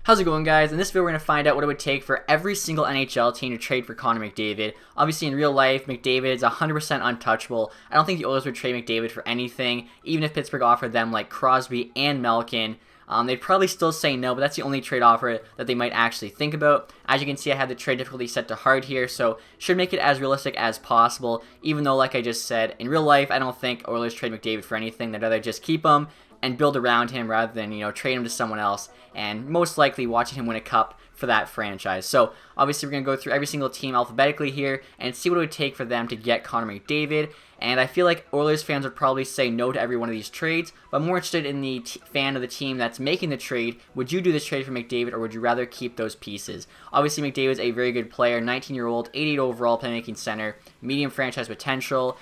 How's it going, guys? In this video, we're going to find out what it would take for every single NHL team to trade for Connor McDavid. Obviously, in real life, McDavid is 100% untouchable. I don't think the Oilers would trade McDavid for anything, even if Pittsburgh offered them like Crosby and Malkin. They'd probably still say no, but that's the only trade offer that they might actually think about. As you can see, I have the trade difficulty set to hard here, so should make it as realistic as possible, even though, like I just said, in real life, I don't think Oilers trade McDavid for anything. They'd rather just keep him and build around him rather than, trade him to someone else, and most likely watching him win a cup for that franchise. So obviously we're going to go through every single team alphabetically here and see what it would take for them to get Connor McDavid. And I feel like Oilers fans would probably say no to every one of these trades, but I'm more interested in the fan of the team that's making the trade. Would you do this trade for McDavid, or would you rather keep those pieces? Obviously, McDavid's a very good player, 19-year-old, 88 overall playmaking center, medium franchise potential,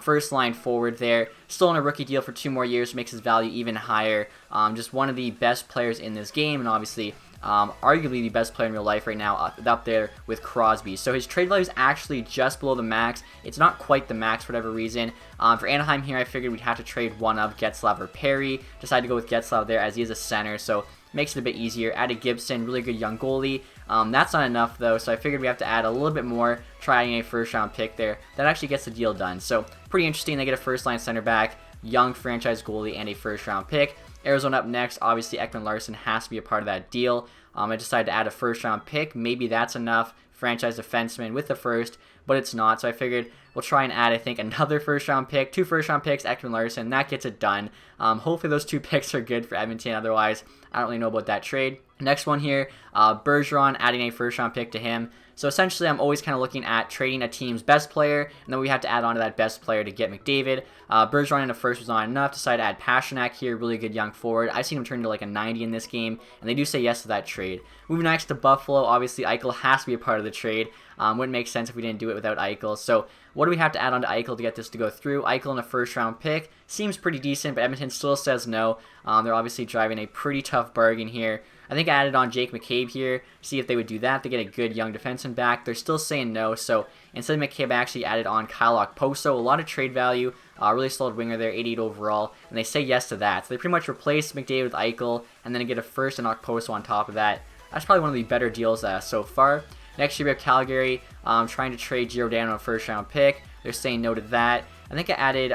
first line forward there, still on a rookie deal for 2 more years, makes his value even higher. Just one of the best players in this game, and obviously arguably the best player in real life right now, up there with Crosby. So his trade value is actually just below the max. It's not quite the max for whatever reason. For Anaheim here, I figured we'd have to trade one of Getzlaf or Perry. Decided to go with Getzlaf there as he is a center, so makes it a bit easier. Added Gibson, really good young goalie. That's not enough though, so I figured we have to add a little bit more, trying a first round pick there. That actually gets the deal done. So pretty interesting. They get a first line center back, young franchise goalie, and a first round pick. Arizona up next. Obviously, Ekman-Larsson has to be a part of that deal. I decided to add a first-round pick. Maybe that's enough. Franchise defenseman with the first, but it's not. So I figured we'll try and add, I think, another first-round pick. 2 first-round picks, Ekman-Larsson. That gets it done. Hopefully those 2 picks are good for Edmonton. Otherwise, I don't really know about that trade. Next one here, Bergeron, adding a first-round pick to him. So essentially, I'm always kind of looking at trading a team's best player, and then we have to add on to that best player to get McDavid. Bergeron in the first was not enough. Decided to add Pastrnak here, really good young forward. I've seen him turn into like a 90 in this game, and they do say yes to that trade. Moving next to Buffalo, obviously Eichel has to be a part of the trade. Wouldn't make sense if we didn't do it without Eichel. So what do we have to add on to Eichel to get this to go through? Eichel in a first-round pick seems pretty decent, but Edmonton still says no. They're obviously driving a pretty tough bargain here. I think I added on Jake McCabe here, see if they would do that. They get a good young defenseman back. They're still saying no, so instead of McCabe, I actually added on Kyle Okposo. A lot of trade value, really solid winger there, 88 overall, and they say yes to that. So they pretty much replace McDavid with Eichel, and then get a first and Okposo on top of that. That's probably one of the better deals so far. Next year we have Calgary trying to trade Giordano on a first-round pick. They're saying no to that. I think I added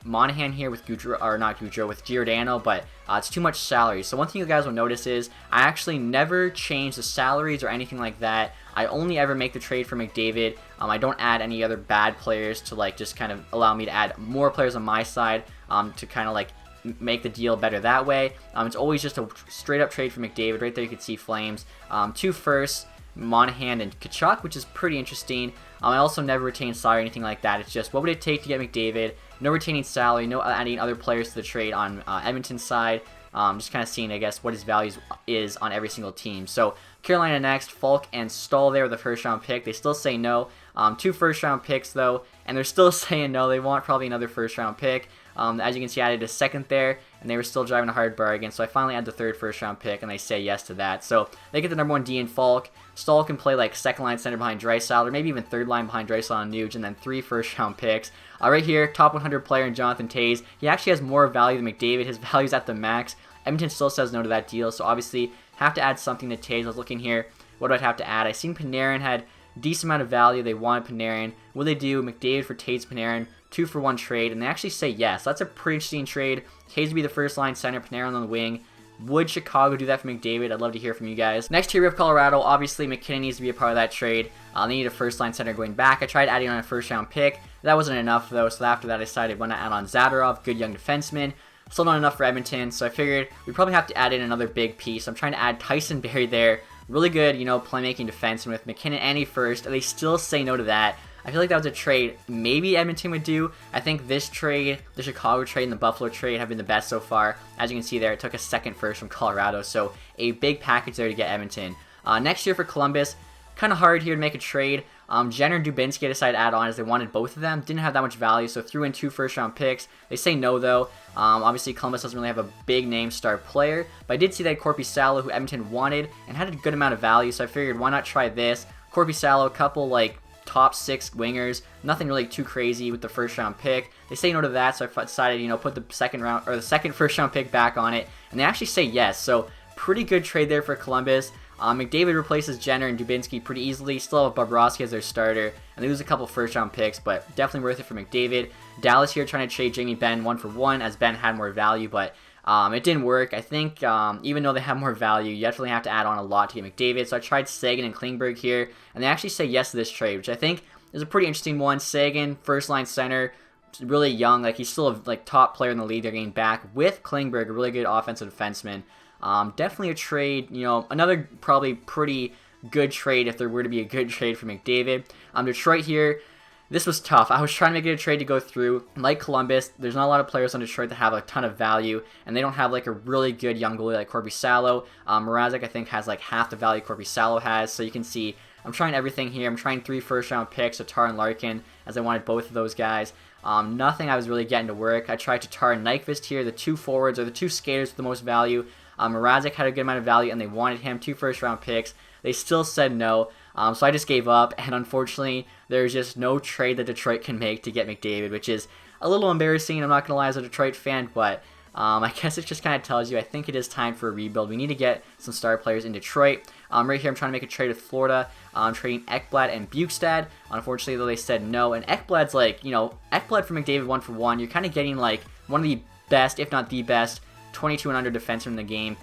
Monahan here with with Giordano, but it's too much salary. So one thing you guys will notice is I actually never change the salaries or anything like that. I only ever make the trade for McDavid. I don't add any other bad players to just kind of allow me to add more players on my side to kind of make the deal better that way. It's always just a straight up trade for McDavid. Right there you can see Flames. 2 firsts, Monahan and Tkachuk, which is pretty interesting. I also never retain salary or anything like that. It's just what would it take to get McDavid? No retaining salary, no adding other players to the trade on Edmonton's side. Just kind of seeing, I guess, what his value is on every single team. So Carolina next, Falk and Stahl there with a first-round pick. They still say no. 2 first-round picks, though, and they're still saying no. They want probably another first-round pick. As you can see, I added a second there, and they were still driving a hard bargain, so I finally added the 3rd first-round pick, and they say yes to that. So they get the number 1 D in Falk. Stahl can play like second-line center behind Draisaitl, or maybe even third-line behind Draisaitl and Nuge, and then 3 first-round picks. Right here, top 100 player in Jonathan Toews. He actually has more value than McDavid. His value's at the max. Edmonton still says no to that deal, so obviously have to add something to Toews. I was looking here, what do I have to add? I seen Panarin had decent amount of value. They wanted Panarin. What they do? McDavid for Toews, Panarin, 2-for-1 trade, and they actually say yes. That's a pretty interesting trade. Toews would be the first line center, Panarin on the wing. Would Chicago do that for McDavid? I'd love to hear from you guys. Next here we have Colorado. Obviously, McKinnon needs to be a part of that trade. They need a first line center going back. I tried adding on a first round pick. That wasn't enough though, so after that I decided why not add on Zadorov, good young defenseman. Still not enough for Edmonton, so I figured we probably have to add in another big piece. I'm trying to add Tyson Barrie there. Really good, playmaking defenseman with McKinnon and a first. They still say no to that. I feel like that was a trade maybe Edmonton would do. I think this trade, the Chicago trade, and the Buffalo trade have been the best so far. As you can see there, it took a 2nd first from Colorado, so a big package there to get Edmonton. Next year for Columbus, kind of hard here to make a trade. Jenner and Dubinsky decided to add on as they wanted both of them. Didn't have that much value, so threw in 2 first-round picks. They say no, though. Obviously, Columbus doesn't really have a big-name star player, but I did see that Corpi Salo, who Edmonton wanted, and had a good amount of value, so I figured why not try this. Corpi Salo, a couple, top 6 wingers, nothing really too crazy with the first round pick. They say no to that, so I decided, put the second first round pick back on it, and they actually say yes. So pretty good trade there for Columbus. McDavid replaces Jenner and Dubinsky pretty easily. Still have Bobrovsky as their starter, and they lose a couple first-round picks, but definitely worth it for McDavid. Dallas here trying to trade Jamie Benn 1-for-1, as Ben had more value, but it didn't work. I think even though they have more value, you definitely have to add on a lot to get McDavid. So I tried Sagan and Klingberg here, and they actually say yes to this trade, which I think is a pretty interesting one. Sagan, first-line center, really young. Like, he's still a top player in the league. They're getting back with Klingberg, a really good offensive defenseman. Definitely a trade, another probably pretty good trade if there were to be a good trade for McDavid. Detroit here, this was tough. I was trying to make it a trade to go through. Like Columbus, there's not a lot of players on Detroit that have a ton of value, and they don't have a really good young goalie like Corby Salo. Mrazek, I think, has half the value Corby Salo has, so you can see I'm trying everything here. I'm trying 3 first-round picks, Tatar and Larkin, as I wanted both of those guys. Nothing I was really getting to work. I tried Tatar and Nyquist here, the 2 forwards, or the 2 skaters with the most value. Mrazek had a good amount of value, and they wanted him. 2 first-round picks. They still said no, so I just gave up, and unfortunately, there's just no trade that Detroit can make to get McDavid, which is a little embarrassing. I'm not going to lie as a Detroit fan, but I guess it just kind of tells you I think it is time for a rebuild. We need to get some star players in Detroit. Right here, I'm trying to make a trade with Florida. I'm trading Ekblad and Bukestad. Unfortunately, though, they said no, and Ekblad's Ekblad for McDavid 1-for-1. You're kind of getting one of the best, if not the best, 22 and under defenseman in the game.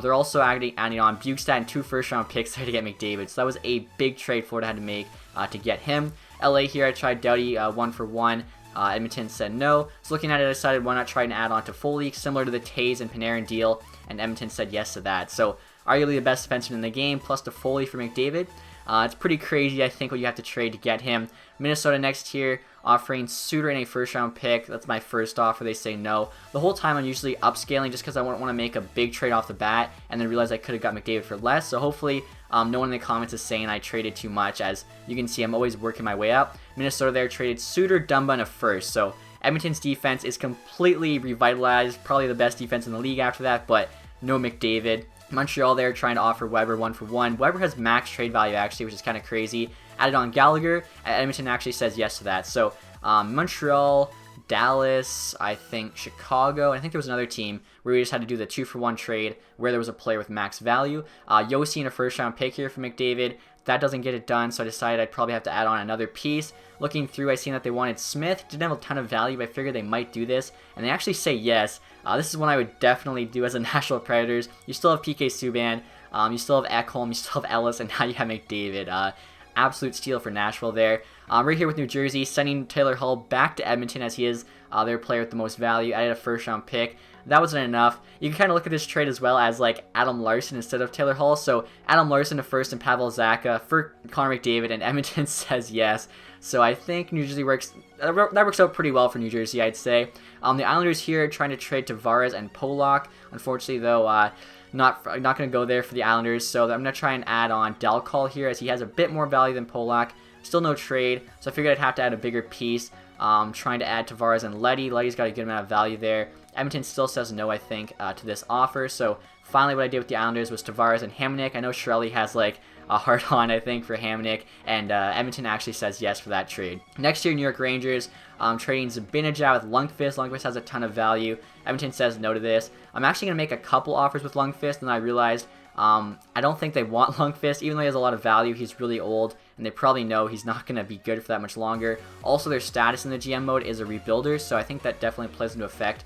They're also adding on Bukestad and 2 first-round picks there to get McDavid. So that was a big trade Florida had to make to get him. LA here, I tried Doughty 1-for-1. Edmonton said no. So looking at it, I decided why not try and add on to Foley, similar to the Tays and Panarin deal, and Edmonton said yes to that. So arguably the best defenseman in the game, plus the Foley for McDavid. It's pretty crazy, I think, what you have to trade to get him. Minnesota next here, offering Suter in a first-round pick. That's my first offer. They say no. The whole time I'm usually upscaling just because I wouldn't want to make a big trade off the bat and then realize I could have got McDavid for less. So hopefully no one in the comments is saying I traded too much. As you can see, I'm always working my way up. Minnesota there traded Suter, Dumba, and a first. So Edmonton's defense is completely revitalized. Probably the best defense in the league after that, but no McDavid. Montreal there trying to offer Weber 1-for-1. Weber has max trade value actually, which is kind of crazy. Added on Gallagher, and Edmonton actually says yes to that. So Montreal, Dallas, I think Chicago, and I think there was another team where we just had to do the 2-for-1 trade where there was a player with max value. Yossi and a first-round pick here for McDavid. That doesn't get it done, so I decided I'd probably have to add on another piece. Looking through, I seen that they wanted Smith. Didn't have a ton of value, but I figured they might do this, and they actually say yes. This is one I would definitely do as a Nashville Predators. You still have PK Subban, you still have Ekholm, you still have Ellis, and now you have McDavid. Absolute steal for Nashville there. Right here with New Jersey, sending Taylor Hall back to Edmonton as he is their player with the most value. Added a first-round pick. That wasn't enough. You can kind of look at this trade as well as Adam Larson instead of Taylor Hall. So Adam Larson to first and Pavel Zacha for Connor McDavid, and Edmonton says yes. So I think New Jersey that works out pretty well for New Jersey, I'd say. The Islanders here trying to trade Tavares and Polak. Unfortunately, though, not going to go there for the Islanders. So I'm going to try and add on Delcall here as he has a bit more value than Polak. Still no trade, so I figured I'd have to add a bigger piece. Trying to add Tavares and Leddy. Leddy's got a good amount of value there. Edmonton still says no, I think, to this offer. So finally what I did with the Islanders was Tavares and Hamonic. I know Shirley has a hard-on, I think, for Hamonic, and Edmonton actually says yes for that trade. Next year, New York Rangers, trading Zibanejad with Lundqvist. Lundqvist has a ton of value. Edmonton says no to this. I'm actually going to make a couple offers with Lundqvist, and then I realized I don't think they want Lundqvist. Even though he has a lot of value, he's really old, and they probably know he's not going to be good for that much longer. Also, their status in the GM mode is a rebuilder, so I think that definitely plays into effect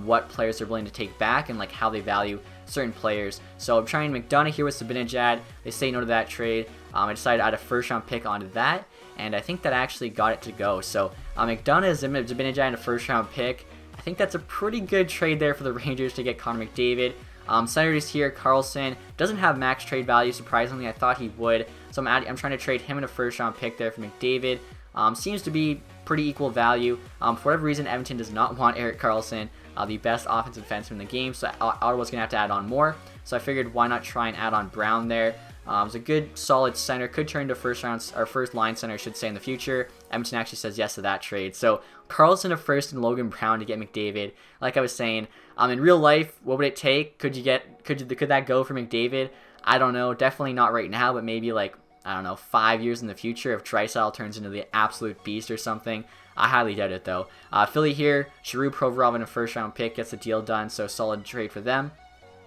what players are willing to take back and how they value certain players. So I'm trying McDonough here with Zibanejad. They say no to that trade. I decided to add a first-round pick onto that, and I think that actually got it to go. So McDonough, Zibanejad, and a first-round pick. I think that's a pretty good trade there for the Rangers to get Connor McDavid. Senators here, Carlson doesn't have max trade value. Surprisingly, I thought he would. So I'm trying to trade him in a first-round pick there for McDavid. Seems to be pretty equal value. For whatever reason, Edmonton does not want Erik Karlsson, the best offensive defenseman in the game, so Ottawa's going to have to add on more. So I figured why not try and add on Brown there. It's a good, solid center. Could turn into first line center, I should say, in the future. Edmonton actually says yes to that trade. So Karlsson to first and Logan Brown to get McDavid. Like I was saying, in real life, what would it take? Could that go for McDavid? I don't know. Definitely not right now, but maybe I don't know, 5 years in the future if Draisaitl turns into the absolute beast or something. I highly doubt it, though. Philly here, Giroux, Provorov, and a first-round pick gets the deal done, so solid trade for them.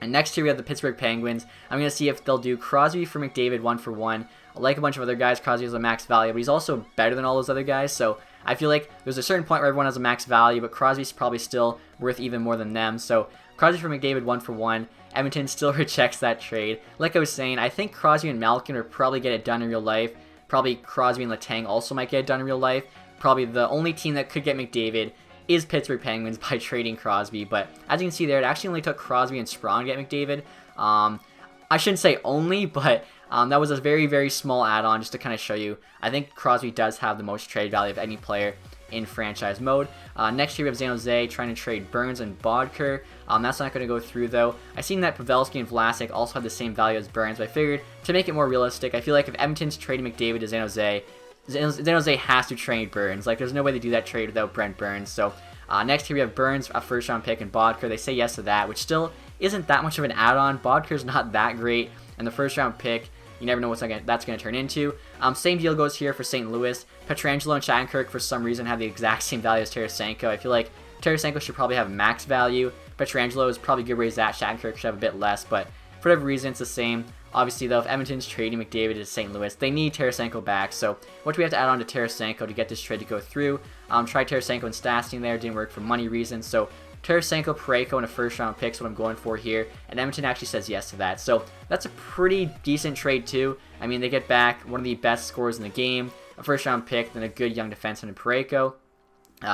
And next here we have the Pittsburgh Penguins. I'm going to see if they'll do Crosby for McDavid 1-for-1. Like a bunch of other guys, Crosby has a max value, but he's also better than all those other guys. So I feel like there's a certain point where everyone has a max value, but Crosby's probably still worth even more than them. So Crosby for McDavid 1-for-1. Edmonton still rejects that trade. Like I was saying, I think Crosby and Malkin would probably get it done in real life. Probably Crosby and Letang also might get it done in real life. Probably the only team that could get McDavid is Pittsburgh Penguins by trading Crosby. But as you can see there, it actually only took Crosby and Sprong to get McDavid. I shouldn't say only, but that was a very, very small add-on just to kind of show you. I think Crosby does have the most trade value of any player in franchise mode. Next year we have San Jose trying to trade Burns and Bodker. That's not going to go through though. I seen that Pavelski and Vlasic also had the same value as Burns, but I figured to make it more realistic, I feel like if Edmonton's trading McDavid to San Jose has to trade Burns. Like there's no way to do that trade without Brent Burns. So next here we have Burns, a first round pick, and Bodker. They say yes to that, which still isn't that much of an add-on. Bodker's not that great, and the first round pick, you never know what that's going to turn into. Same deal goes here for St. Louis. Pietrangelo and Shattenkirk for some reason have the exact same value as Tarasenko. I feel like Tarasenko should probably have max value. Pietrangelo is probably good where he's at. Shattenkirk should have a bit less, but for whatever reason it's the same. Obviously though, if Edmonton's trading McDavid to St. Louis, they need Tarasenko back. So what do we have to add on to Tarasenko to get this trade to go through? Tried Tarasenko and Stastny there, didn't work for money reasons. So Tarasenko, Parayko, and a first round pick is what I'm going for here, and Edmonton actually says yes to that. So that's a pretty decent trade too. I mean, they get back one of the best scorers in the game, a first round pick, then a good young defenseman in Parayko.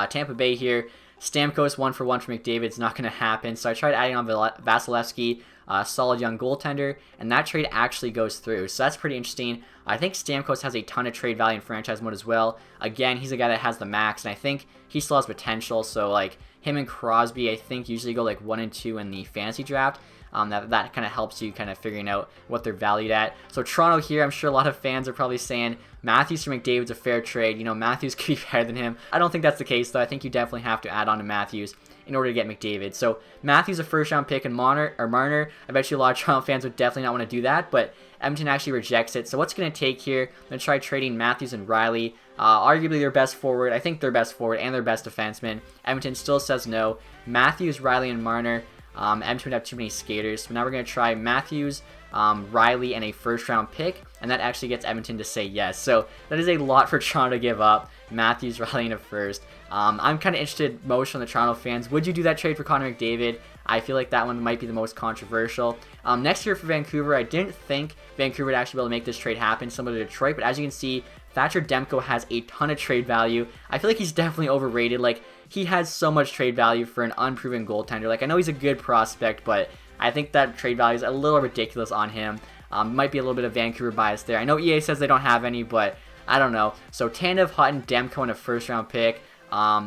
Tampa Bay here, Stamkos 1-for-1 for McDavid. It's not going to happen. So I tried adding on Vasilevsky, solid young goaltender, and that trade actually goes through. So that's pretty interesting. I think Stamkos has a ton of trade value in franchise mode as well. Again, he's a guy that has the max, and I think he still has potential. So like him and Crosby, I think usually go like 1 and 2 in the fantasy draft. That kind of helps you kind of figuring out what they're valued at. So Toronto here, I'm sure a lot of fans are probably saying Matthews for McDavid's a fair trade. You know, Matthews could be better than him. I don't think that's the case though. I think you definitely have to add on to Matthews in order to get McDavid. So Matthews a first round pick and Marner. I bet you a lot of Toronto fans would definitely not want to do that, but Edmonton actually rejects it. So what's going to take here? I'm going to try trading Matthews and Riley. Arguably their best forward. I think their best forward and their best defenseman. Edmonton still says no. Matthews, Riley, and Marner. Edmonton would have too many skaters. So now we're going to try Matthews, Riley, and a first round pick. And that actually gets Edmonton to say yes. So that is a lot for Toronto to give up. Matthews, Riley, and a first. I'm kind of interested most from the Toronto fans. Would you do that trade for Connor McDavid? I feel like that one might be the most controversial. Next year for Vancouver, I didn't think Vancouver would actually be able to make this trade happen, similar to Detroit. But as you can see, Thatcher Demko has a ton of trade value. I feel like he's definitely overrated. Like, he has so much trade value for an unproven goaltender. Like, I know he's a good prospect, but I think that trade value is a little ridiculous on him. Might be a little bit of Vancouver bias there. I know EA says they don't have any, but I don't know. So Tanev, Hutton, Demko, and a first round pick.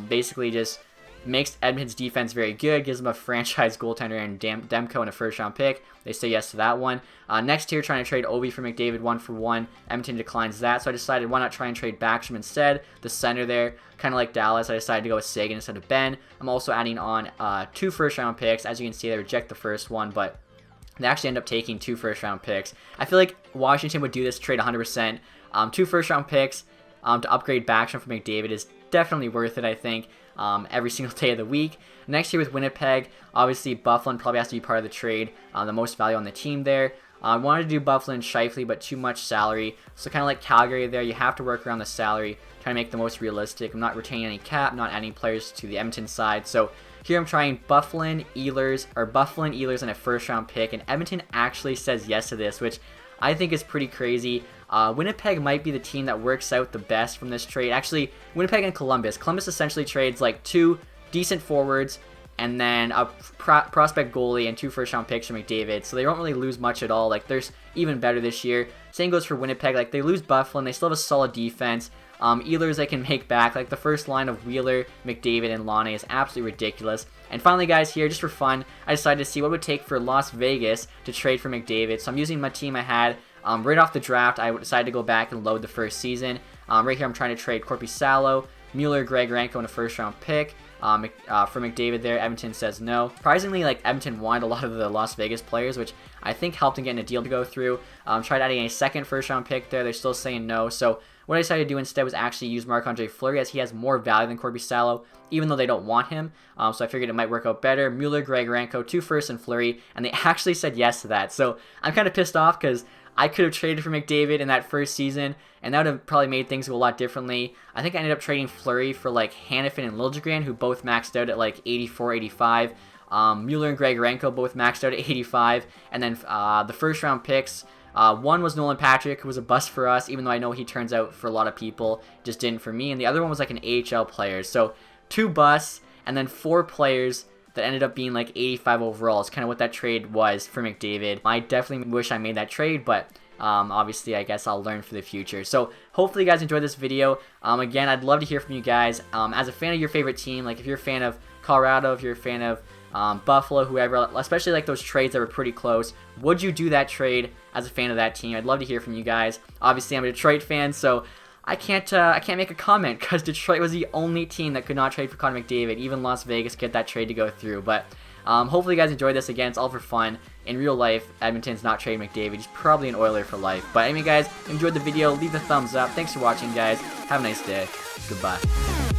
Basically just makes Edmonton's defense very good, gives them a franchise goaltender and Demko and a first round pick. They say yes to that one. Next here, trying to trade Ovi for McDavid 1-for-1. Edmonton declines that, so I decided why not try and trade Backstrom instead. The center there, kind of like Dallas, I decided to go with Sagan instead of Ben. I'm also adding on 2 first round picks. As you can see, they reject the first one, but they actually end up taking 2 first round picks. I feel like Washington would do this trade 100%. 2 first round picks to upgrade Backstrom for McDavid is definitely worth it, I think. Every single day of the week. Next year with Winnipeg, obviously Bufflin probably has to be part of the trade. The most value on the team there. I wanted to do Bufflin and Scheifele, but too much salary. So kind of like Calgary there, you have to work around the salary, trying to make the most realistic. I'm not retaining any cap, not adding players to the Edmonton side. So here I'm trying Bufflin, Ehlers, and a first round pick. And Edmonton actually says yes to this, which I think is pretty crazy. Winnipeg might be the team that works out the best from this trade. Actually, Winnipeg and Columbus. Columbus essentially trades like 2 decent forwards and then a prospect goalie and 2 first-round picks for McDavid. So they don't really lose much at all. Like, they're even better this year. Same goes for Winnipeg. Like, they lose Bufflin. They still have a solid defense. Ehlers they can make back. Like, the first line of Wheeler, McDavid, and Laine is absolutely ridiculous. And finally, guys, here, just for fun, I decided to see what it would take for Las Vegas to trade for McDavid. So I'm using my team I had. Right off the draft, I decided to go back and load the first season. Right here, I'm trying to trade Korpisalo, Mueller, Greg Ranko, and a first-round pick. For McDavid there, Edmonton says no. Surprisingly, like, Edmonton wanted a lot of the Las Vegas players, which I think helped in getting a deal to go through. Tried adding a second first-round pick there. They're still saying no. So what I decided to do instead was actually use Marc-Andre Fleury, as he has more value than Korpisalo, even though they don't want him. So I figured it might work out better. Mueller, Greg Ranko, 2 firsts, and Fleury, and they actually said yes to that. So I'm kind of pissed off because I could have traded for McDavid in that first season, and that would have probably made things go a lot differently. I think I ended up trading Fleury for like Hanifin and Liljegren, who both maxed out at like 84, 85. Mueller and Greg Ranko both maxed out at 85. And then the first round picks, one was Nolan Patrick, who was a bust for us, even though I know he turns out for a lot of people, just didn't for me. And the other one was like an AHL player. So 2 busts, and then 4 players that ended up being like 85 overall. It's kind of what that trade was for McDavid. I definitely wish I made that trade, but obviously I guess I'll learn for the future. So hopefully you guys enjoyed this video. Again, I'd love to hear from you guys. As a fan of your favorite team, like if you're a fan of Colorado, if you're a fan of Buffalo, whoever, especially like those trades that were pretty close, would you do that trade as a fan of that team? I'd love to hear from you guys. Obviously I'm a Detroit fan, so I can't make a comment because Detroit was the only team that could not trade for Connor McDavid. Even Las Vegas get that trade to go through. But hopefully you guys enjoyed this. Again, it's all for fun. In real life, Edmonton's not trading McDavid. He's probably an Oiler for life. But anyway, guys, enjoyed the video. Leave a thumbs up. Thanks for watching, guys. Have a nice day. Goodbye.